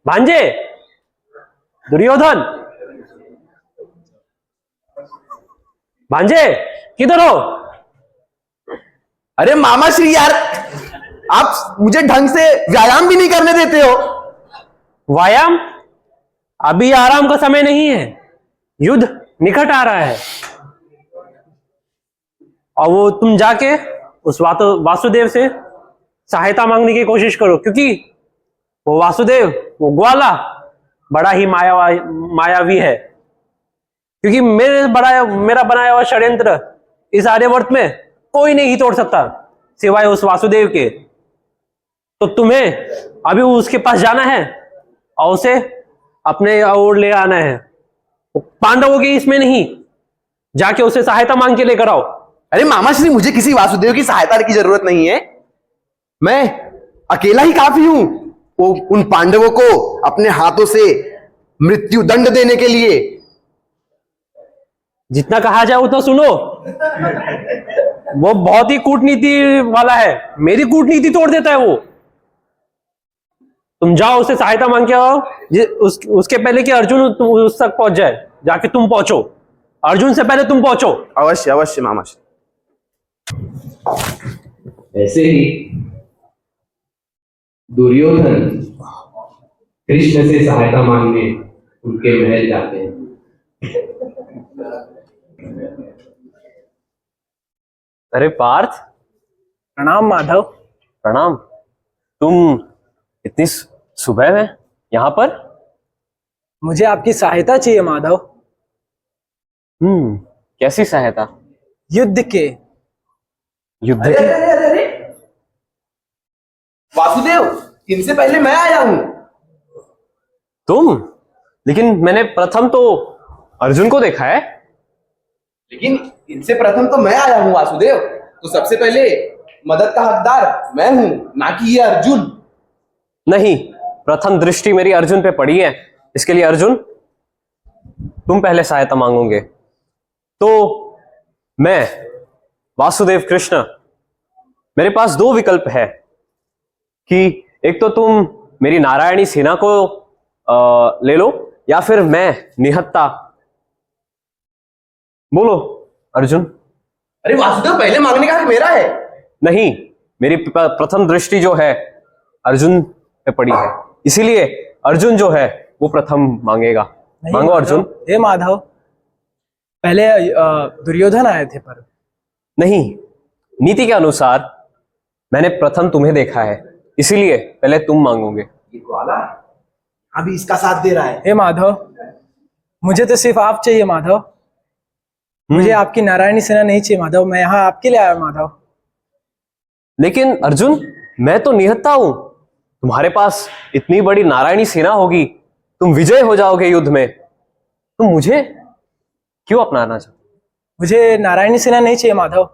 भांजे दुर्योधन, भांजे किधर हो? अरे मामा श्री यार, आप मुझे ढंग से व्यायाम भी नहीं करने देते हो। व्यायाम? अभी आराम का समय नहीं है, युद्ध निकट आ रहा है। और वो तुम जाके उस वासुदेव से सहायता मांगने की कोशिश करो, क्योंकि वो वासुदेव, वो ग्वाला बड़ा ही मायावी है। क्योंकि मेरा बनाया हुआ षड्यंत्र इस आर्यवर्त में कोई नहीं तोड़ सकता सिवाय उस वासुदेव के। तो तुम्हें अभी उसके पास जाना है और उसे अपने ओर ले आना है। पांडवों की इसमें नहीं, जाके उसे सहायता मांग के लेकर आओ। अरे मामा श्री, मुझे किसी वासुदेव की सहायता की जरूरत नहीं है, मैं अकेला ही काफी हूं वो उन पांडवों को अपने हाथों से मृत्यु दंड देने के लिए। जितना कहा जाए उतना सुनो। वो बहुत ही कूटनीति वाला है, मेरी कूटनीति तोड़ देता है वो। तुम जाओ, उसे सहायता मांग के आओ। उसके पहले कि अर्जुन उस तक पहुंच जाए, जाके तुम पहुंचो। अर्जुन से पहले तुम पहुंचो। अवश्य अवश्य मामा श्री। ऐसे ही दुर्योधन कृष्ण से सहायता मांगने उनके महल जाते हैं। अरे पार्थ, प्रणाम माधव। प्रणाम। तुम इतनी सुबह में यहां पर? मुझे आपकी सहायता चाहिए माधव। कैसी सहायता? युद्ध के। युद्ध अरे की? अरे अरे अरे वासुदेव, इनसे पहले मैं आया हूं। तुम? लेकिन मैंने प्रथम तो अर्जुन को देखा है। लेकिन इनसे प्रथम तो मैं आया हूं वासुदेव, तो सबसे पहले मदद का हकदार मैं हूं, ना कि ये अर्जुन। नहीं, प्रथम दृष्टि मेरी अर्जुन पे पड़ी है, इसके लिए अर्जुन तुम पहले सहायता मांगोगे। तो मैं वासुदेव कृष्ण, मेरे पास दो विकल्प है कि एक तो तुम मेरी नारायणी सेना को ले लो, या फिर मैं निहत्ता। बोलो अर्जुन। अरे वासुदेव, पहले मांगने का हक मेरा है। नहीं, मेरी प्रथम दृष्टि जो है अर्जुन पे पड़ी है, इसीलिए अर्जुन जो है वो प्रथम मांगेगा। मांगो अर्जुन। हे माधव, पहले दुर्योधन आए थे, पर नहीं, नीति के अनुसार मैंने प्रथम तुम्हें देखा है, इसीलिए पहले तुम मांगोगे। ये ग्वाला अभी इसका साथ दे रहा है। हे माधव, मुझे तो सिर्फ आप चाहिए माधव। मुझे आपकी नारायणी सेना नहीं चाहिए माधव। मैं यहाँ आपके लिए आया माधव। लेकिन अर्जुन, मैं तो निहत्ता हूं। तुम्हारे पास इतनी बड़ी नारायणी सेना होगी, तुम विजय हो जाओगे युद्ध में, तुम मुझे क्यों अपनाना चाहते? मुझे नारायणी सेना नहीं चाहिए माधव,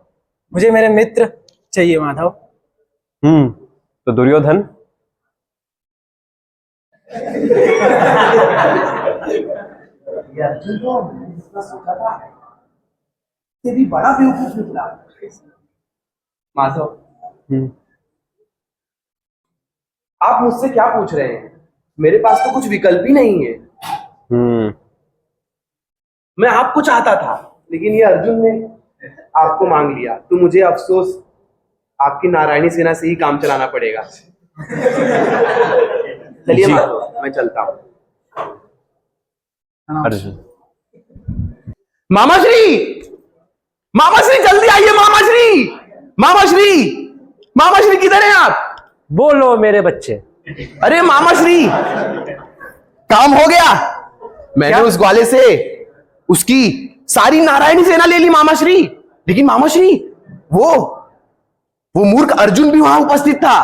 मुझे मेरे मित्र चाहिए माधव। तो दुर्योधन? भी बड़ा बेवकूफ निकला माधव। आप मुझसे क्या पूछ रहे हैं? मेरे पास तो कुछ विकल्प ही नहीं है। मैं आपको चाहता था, लेकिन ये अर्जुन ने आपको मांग लिया, तो मुझे अफसोस आपकी नारायणी सेना से ही काम चलाना पड़ेगा। चलिए माधव, मैं चलता हूं। अर्जुन। मामा श्री, मामा श्री जल्दी आइए। मामा श्री, मामा श्री, मामा श्री किधर हैं आप? बोलो मेरे बच्चे। अरे मामा श्री, काम हो गया। मैंने उस ग्वाले से उसकी सारी नारायणी सेना ले ली मामा श्री। लेकिन मामा श्री, वो मूर्ख अर्जुन भी वहां उपस्थित था।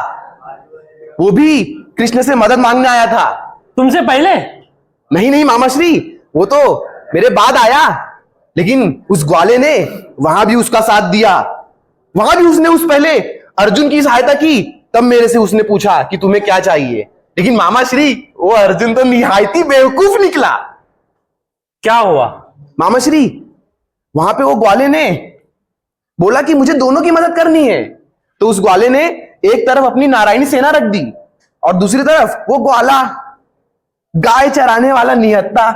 वो भी कृष्ण से मदद मांगने आया था। तुमसे पहले? नहीं मामा श्री, वो तो मेरे बाद आया। लेकिन उस ग्वाले ने वहां भी उसका साथ दिया। वहां भी उसने उस पहले अर्जुन की सहायता की, तब मेरे से उसने पूछा कि तुम्हें क्या चाहिए। लेकिन मामा श्री, वो अर्जुन तो निहायती बेवकूफ निकला। क्या हुआ? मामा श्री, वहां पे वो ग्वाले ने बोला कि मुझे दोनों की मदद करनी है। तो उस ग्वाले ने एक तरफ अपनी नारायणी सेना रख दी और दूसरी तरफ वो ग्वाला, गाय चराने वाला निहत्था,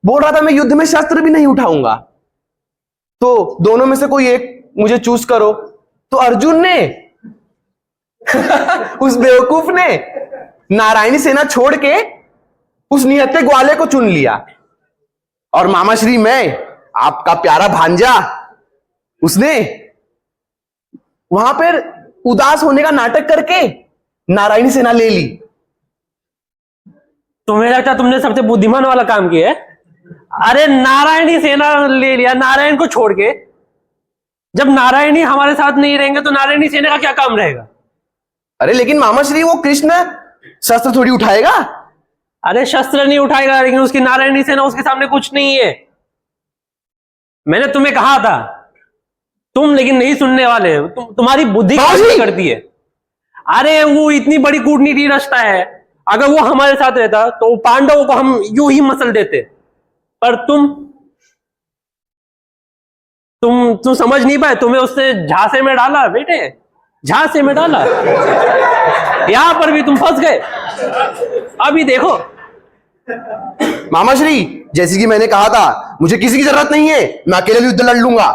बोल रहा था मैं युद्ध में शस्त्र भी नहीं उठाऊंगा, तो दोनों में से कोई एक मुझे चूज करो। तो अर्जुन ने उस बेवकूफ ने नारायणी सेना छोड़ के उस निहत्थे ग्वाले को चुन लिया। और मामा श्री, मैं आपका प्यारा भांजा, उसने वहां पर उदास होने का नाटक करके नारायणी सेना ले ली। तुम्हें लगता है तुमने सबसे बुद्धिमान वाला काम किया है? अरे नारायणी सेना ले लिया, नारायण को छोड़ के। जब नारायणी हमारे साथ नहीं रहेंगे तो नारायणी सेना का क्या काम रहेगा? अरे लेकिन मामा श्री, वो कृष्ण शस्त्र थोड़ी उठाएगा। अरे शस्त्र नहीं उठाएगा, लेकिन उसकी नारायणी सेना उसके सामने कुछ नहीं है। मैंने तुम्हें कहा था, तुम लेकिन नहीं सुनने वाले। तुम्हारी बुद्धि काम करती है। अरे वो इतनी बड़ी कूटनीति रचता है, अगर वो हमारे साथ रहता तो पांडवों को हम यूं ही मसल देते। पर तुम समझ नहीं पाए, तुम्हें उससे झांसे में डाला बेटे, झांसे में डाला। यहां पर भी तुम फंस गए। अभी देखो मामा श्री, जैसे कि मैंने कहा था, मुझे किसी की जरूरत नहीं है, मैं अकेले युद्ध लड़ लूंगा।